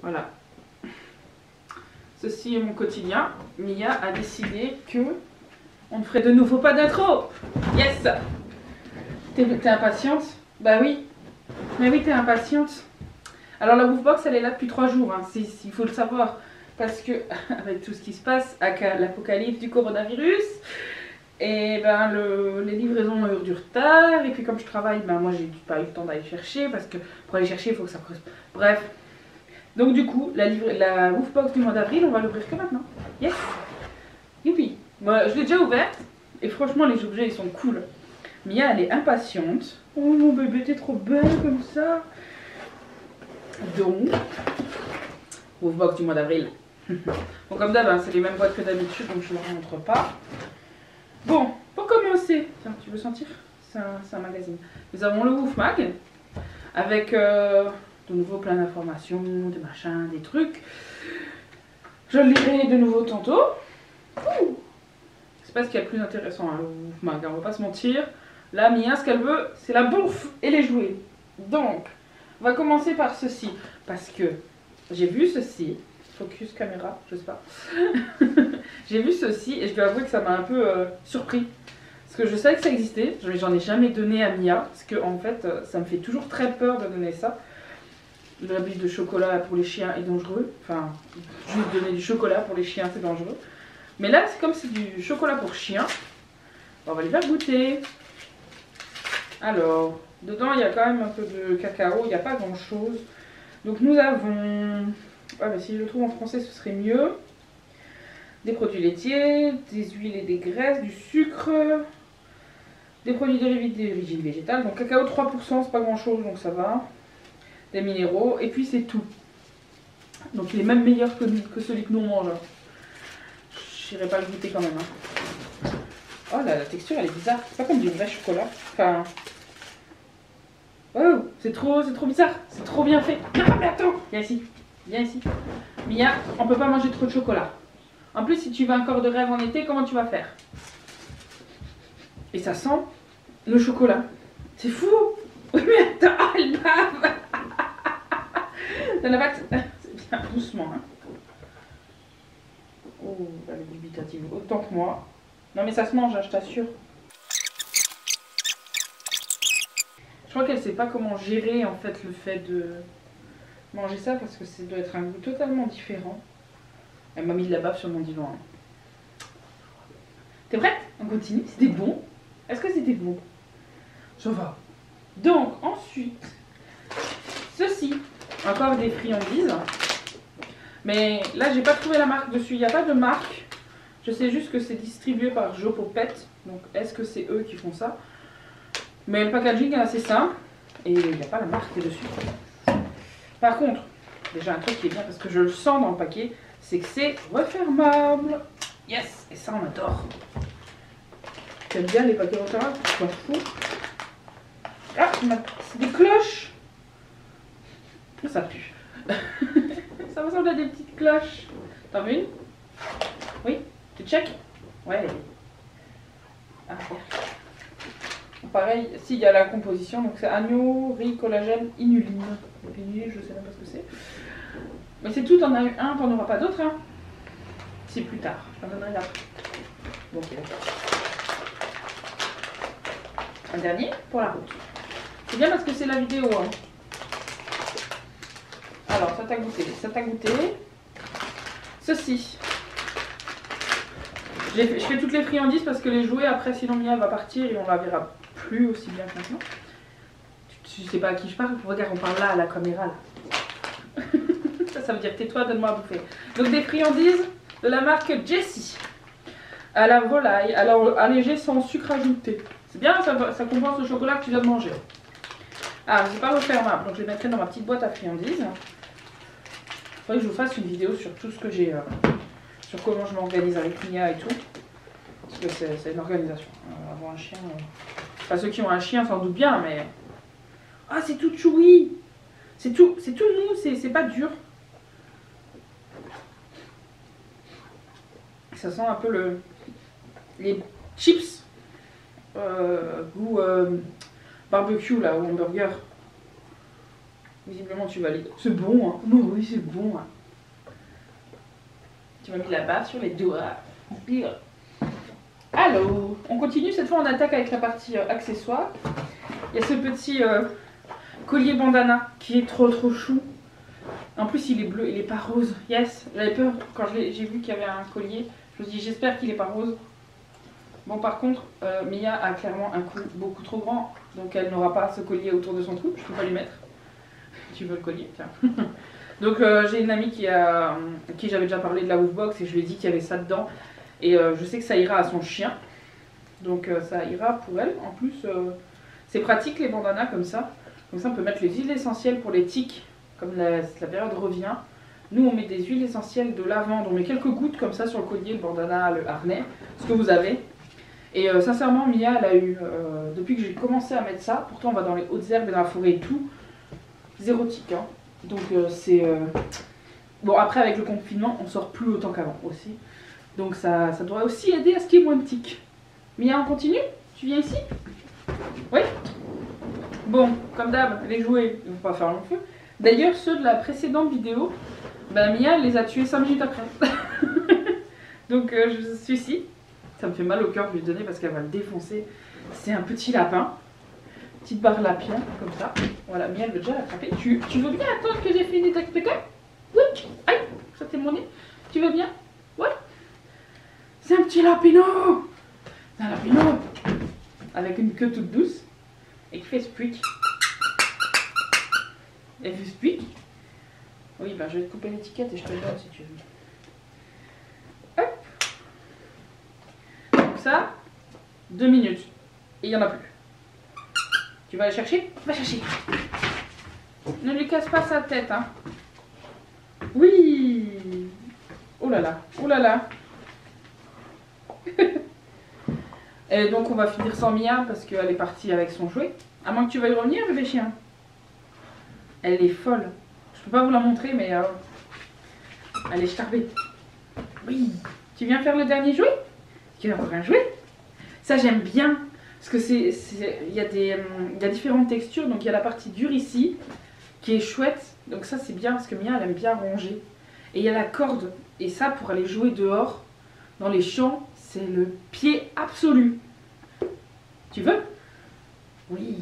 Voilà. Ceci est mon quotidien. Mia a décidé que on ne ferait de nouveau pas d'intro. Yes. T'es impatiente? Bah oui. Mais oui, t'es impatiente. Alors la Woofbox, elle est là depuis 3 jours, hein. Il faut le savoir. Parce que, avec tout ce qui se passe, avec l'apocalypse du coronavirus, et ben les livraisons ont eu du retard. Et puis comme je travaille, ben moi j'ai pas eu le temps d'aller chercher. Parce que pour aller chercher, il faut que ça creuse. Bref. Donc du coup, la Woofbox du mois d'avril, on va l'ouvrir que maintenant. Yes. Youpi. Moi, je l'ai déjà ouverte. Et franchement, les objets, ils sont cool. Mia, elle est impatiente. Oh mon bébé, t'es trop belle comme ça. Donc, Woofbox du mois d'avril. Bon, comme d'hab, hein, c'est les mêmes boîtes que d'habitude, donc je ne leur montre pas. Bon, pour commencer, tiens, tu veux sentir? C'est un magazine. Nous avons le Woof Mag, avec de nouveau plein d'informations, des machins, des trucs. Je le lirai de nouveau tantôt. C'est pas ce qu'il y a de plus intéressant, hein, le Woof Mag, on va pas se mentir. Là, Mia, ce qu'elle veut, c'est la bouffe et les jouets. Donc, on va commencer par ceci, parce que j'ai vu ceci. Focus caméra, je sais pas. J'ai vu ceci et je dois avouer que ça m'a un peu surpris. Parce que je savais que ça existait, j'en ai jamais donné à Mia. Parce que en fait, ça me fait toujours très peur de donner ça. La bille de chocolat pour les chiens est dangereux. Enfin, juste donner du chocolat pour les chiens, c'est dangereux. Mais là, c'est comme c'est du chocolat pour chiens. On va les faire goûter. Alors, dedans, il y a quand même un peu de cacao. Il n'y a pas grand chose. Donc nous avons... Ah bah si je le trouve en français ce serait mieux. Des produits laitiers, des huiles et des graisses, du sucre, des produits dérivés d'origine végétale. Donc cacao 3%, c'est pas grand chose donc ça va. Des minéraux et puis c'est tout. Donc il est même meilleur que celui que nous on mange. Je n'irai pas le goûter quand même. Hein. Oh là, la texture elle est bizarre. C'est pas comme du vrai chocolat. Enfin... Oh, c'est trop bizarre. C'est trop bien fait. Ah mais attends, viens ici. Viens ici. Mia, on peut pas manger trop de chocolat. En plus, si tu veux un corps de rêve en été, comment tu vas faire? Et ça sent le chocolat. C'est fou. Oui, mais attends, elle bave. C'est bien, doucement. Hein. Oh, elle est dubitative. Autant que moi. Non, mais ça se mange, hein, je t'assure. Je crois qu'elle sait pas comment gérer, en fait, le fait de... manger ça parce que ça doit être un goût totalement différent. Elle m'a mis de la bave sur mon divan. Hein. T'es prête? On continue. C'était bon? Est-ce que c'était bon? Ça va. Donc ensuite, ceci. Encore des friandises. Mais là, j'ai pas trouvé la marque dessus. Il n'y a pas de marque. Je sais juste que c'est distribué par Jopopet. Donc est-ce que c'est eux qui font ça? Mais le packaging est assez simple. Et il n'y a pas la marque dessus. Par contre, déjà un truc qui est bien parce que je le sens dans le paquet, c'est que c'est refermable. Yes, et ça on adore. T'aimes bien les paquets refermables? Je m'en fous. Ah, c'est des cloches. Ça pue. Ça ressemble à des petites cloches. T'en veux une? Oui? Tu check? Ouais. Ah, pareil, s'il y a la composition, donc c'est agneau, riz, collagène, inuline. Inuline, je sais même pas ce que c'est. Mais c'est tout, t'en as eu un, t'en auras pas d'autres, hein. C'est plus tard, je t'en donnerai après. Bon, ok, d'accord. Un dernier pour la route. C'est bien parce que c'est la vidéo, hein. Alors, ça t'a goûté, Ceci. Je fais toutes les friandises parce que les jouets, après, sinon Mia va partir et on la verra plus aussi bien que maintenant. Tu sais pas à qui je parle? Regarde, on parle là à la caméra là. ça veut dire tais-toi, donne-moi à bouffer. Donc des friandises de la marque Jessie. À la volaille, alors allégé sans sucre ajouté. C'est bien, ça compense le chocolat que tu viens de manger. Ah, c'est pas refermable, donc je les mettrai dans ma petite boîte à friandises. Il faudrait que je vous fasse une vidéo sur tout ce que j'ai, sur comment je m'organise avec Mia et tout. Parce que c'est une organisation. Avoir un chien... Enfin, ceux qui ont un chien s'en doutent bien, mais... Ah, c'est tout chewy. C'est tout mou, c'est pas dur. Ça sent un peu les chips goût barbecue là, ou hamburger. Visiblement, tu valides. C'est bon, hein. Oh, oui, c'est bon, hein. Tu m'as mis la barre sur les doigts. Bien. Alors, on continue. Cette fois, on attaque avec la partie accessoires. Il y a ce petit collier bandana qui est trop chou. En plus, il est bleu, il est pas rose. Yes, j'avais peur quand j'ai vu qu'il y avait un collier. Je me suis dit, j'espère qu'il est pas rose. Bon, par contre, Mia a clairement un cou beaucoup trop grand. Donc, elle n'aura pas ce collier autour de son cou. Je peux pas lui mettre. Tu veux le collier? Tiens. Donc, j'ai une amie à qui j'avais déjà parlé de la Woofbox et je lui ai dit qu'il y avait ça dedans. Et je sais que ça ira à son chien. Donc, ça ira pour elle. En plus, c'est pratique les bandanas comme ça. Comme ça, on peut mettre les huiles essentielles pour les tiques. Comme la période revient. Nous, on met des huiles essentielles de lavande. On met quelques gouttes comme ça sur le collier, le bandana, le harnais. Ce que vous avez. Et sincèrement, Mia, elle a eu, depuis que j'ai commencé à mettre ça, pourtant on va dans les hautes herbes et dans la forêt et tout, zéro tique. Hein. Donc c'est... Bon, après avec le confinement, on sort plus autant qu'avant aussi. Donc ça doit aussi aider à ce qu'il y ait moins de tiques. Mia, on continue? Tu viens ici? Oui? Bon, comme d'hab, les jouets, ils vont pas faire long feu. D'ailleurs, ceux de la précédente vidéo, ben, Mia elle les a tués 5 minutes après. Donc je suis ici. Ça me fait mal au cœur de lui donner parce qu'elle va le défoncer. C'est un petit lapin. Petite barre lapin, comme ça. Voilà, Mia elle veut déjà l'attraper. Tu veux bien attendre que j'ai fini d'expliquer? Oui. Aïe, ça t'est mon nez. Tu veux bien? Ouais. C'est un petit lapino. C'est un lapino. Avec une queue toute douce. Et qui fait squeak. Elle fait squeak. Oui, ben je vais te couper l'étiquette et je te le donne si tu veux. Ça, 2 minutes. Et il n'y en a plus. Tu vas aller chercher? Va chercher. Ne lui casse pas sa tête, hein. Oui. Oh là là. Oh là là. Et donc on va finir sans Mia parce qu'elle est partie avec son jouet. À moins que tu veuilles revenir, bébé chien. Elle est folle. Je peux pas vous la montrer, mais elle est starbée. Oui. Tu viens faire le dernier jouet? Tu vas avoir un jouet. Ça j'aime bien parce que il y a différentes textures. Donc il y a la partie dure ici qui est chouette. Donc ça c'est bien parce que Mia elle aime bien ronger. Et il y a la corde. Et ça pour aller jouer dehors dans les champs c'est le pied absolu. Tu veux? Oui.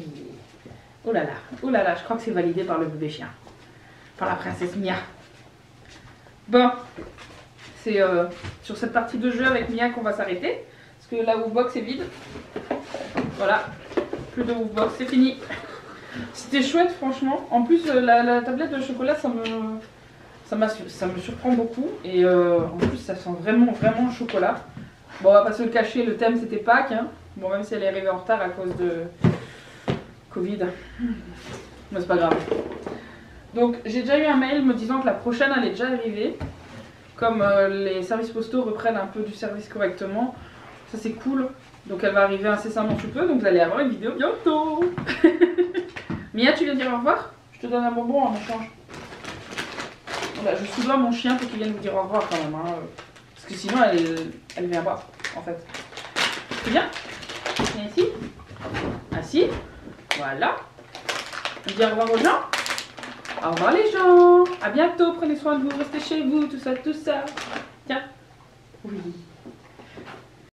Oh là là, je crois que c'est validé par le bébé chien. Par la princesse Mia. Bon. C'est sur cette partie de jeu avec Mia qu'on va s'arrêter. Parce que la Woofbox est vide. Voilà. Plus de Woofbox, c'est fini. C'était chouette franchement. En plus la tablette de chocolat ça me surprend beaucoup. Et en plus ça sent vraiment le chocolat. Bon on va pas se le cacher, le thème c'était Pâques. Hein. Bon même si elle est arrivée en retard à cause de Covid. Mais c'est pas grave. Donc j'ai déjà eu un mail me disant que la prochaine elle est déjà arrivée. Comme les services postaux reprennent un peu du service correctement, ça c'est cool. Donc elle va arriver incessamment sous peu, donc vous allez avoir une vidéo bientôt. Mia, tu viens dire au revoir? Je te donne un bonbon en échange. Voilà, je soudoie mon chien pour qu'il vienne vous dire au revoir quand même. Hein, parce que sinon elle vient pas en fait. Tu viens? Viens ici. Assis. Voilà. On dit au revoir aux gens. Au revoir les gens, à bientôt, prenez soin de vous, restez chez vous, tout ça, tout ça. Tiens. Oui.